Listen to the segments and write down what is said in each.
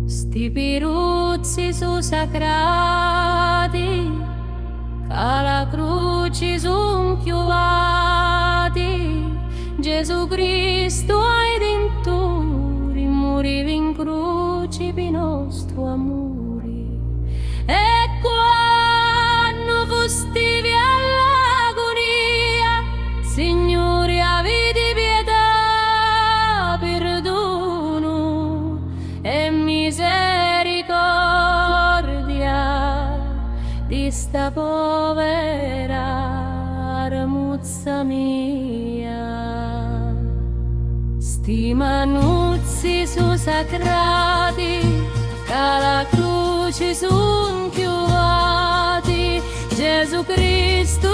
sti piruzzi su sacrati, ca la croce son chiuvati, Gesù Cristo ai denturi, morivi in croce per nostro amore. E quando fustivi all'agonia, Signore, avete pietà, perdono e misericordia di sta povera ramuzza mia. Sti manuzzi su sacrati, ca la croce son chiuvati, Gesù Cristo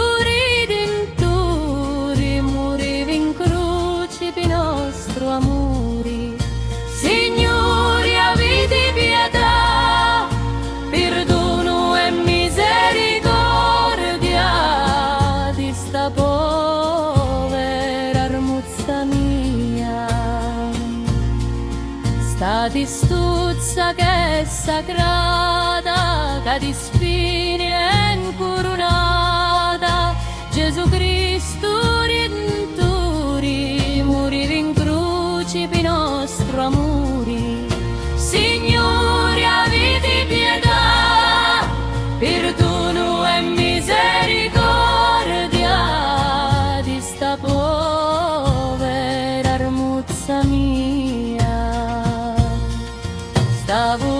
Redentore, morivi in croce per nostro amore. Signore, avete pietà, perdono e misericordia di sta povera armuzza mia. Sta di stuzza che è sacrata, che di spine è incoronata, Gesù Cristo Redentore, morivi in croce per nostro amore. Signore, avete pietà, perdono e misericordia di sta povera armuzza mia. Stavo